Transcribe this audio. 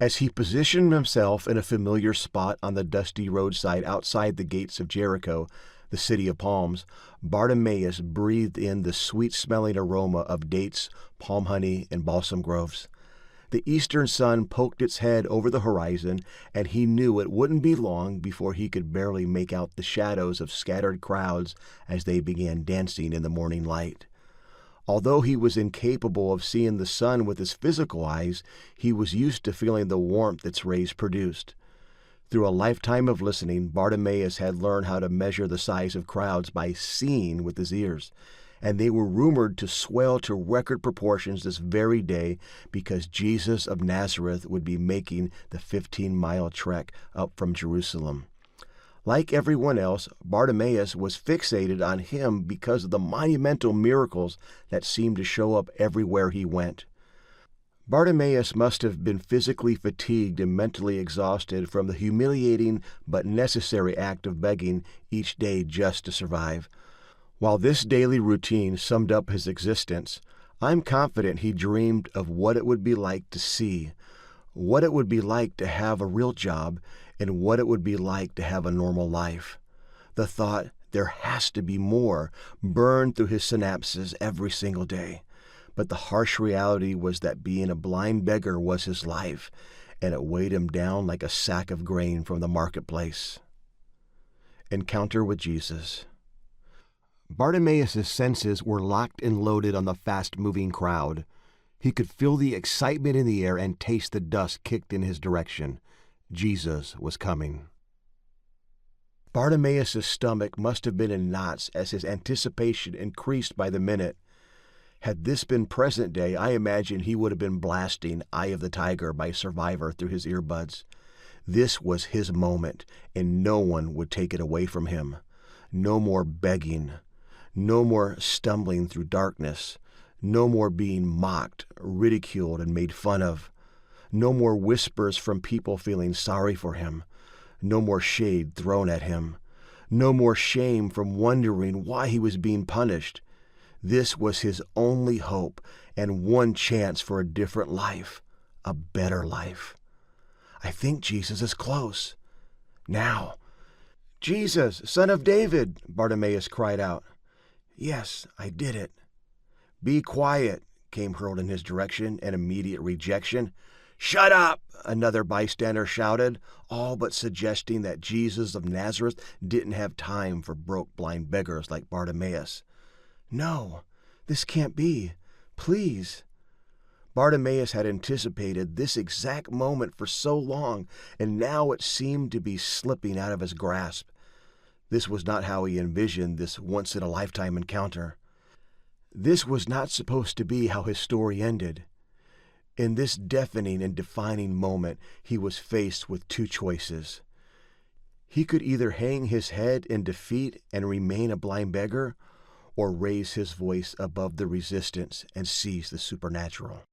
As he positioned himself in a familiar spot on the dusty roadside outside the gates of Jericho, the city of palms, Bartimaeus breathed in the sweet-smelling aroma of dates, palm honey, and balsam groves. The eastern sun poked its head over the horizon, and he knew it wouldn't be long before he could barely make out the shadows of scattered crowds as they began dancing in the morning light. Although he was incapable of seeing the sun with his physical eyes, he was used to feeling the warmth its rays produced. Through a lifetime of listening, Bartimaeus had learned how to measure the size of crowds by seeing with his ears, and they were rumored to swell to record proportions this very day because Jesus of Nazareth would be making the 15-mile trek up from Jerusalem. Like everyone else, Bartimaeus was fixated on him because of the monumental miracles that seemed to show up everywhere he went. Bartimaeus must have been physically fatigued and mentally exhausted from the humiliating but necessary act of begging each day just to survive. While this daily routine summed up his existence, I'm confident he dreamed of what it would be like to see, what it would be like to have a real job, and what it would be like to have a normal life. The thought, there has to be more, burned through his synapses every single day. But the harsh reality was that being a blind beggar was his life, and it weighed him down like a sack of grain from the marketplace. Encounter with Jesus. Bartimaeus' senses were locked and loaded on the fast-moving crowd. He could feel the excitement in the air and taste the dust kicked in his direction. Jesus was coming. Bartimaeus' stomach must have been in knots as his anticipation increased by the minute. Had this been present day, I imagine he would have been blasting Eye of the Tiger by Survivor through his earbuds. This was his moment, and no one would take it away from him. No more begging. No more stumbling through darkness. No more being mocked, ridiculed, and made fun of. No more whispers from people feeling sorry for him. No more shade thrown at him. No more shame from wondering why he was being punished. This was his only hope and one chance for a different life, a better life. I think Jesus is close. Now. Jesus, Son of David, Bartimaeus cried out. Yes, I did it. Be quiet, came hurled in his direction, an immediate rejection. Shut up, another bystander shouted, all but suggesting that Jesus of Nazareth didn't have time for broke blind beggars like Bartimaeus. No, this can't be. Please. Bartimaeus had anticipated this exact moment for so long, and now it seemed to be slipping out of his grasp. This was not how he envisioned this once-in-a-lifetime encounter. This was not supposed to be how his story ended. In this deafening and defining moment, he was faced with two choices. He could either hang his head in defeat and remain a blind beggar, or raise his voice above the resistance and seize the supernatural.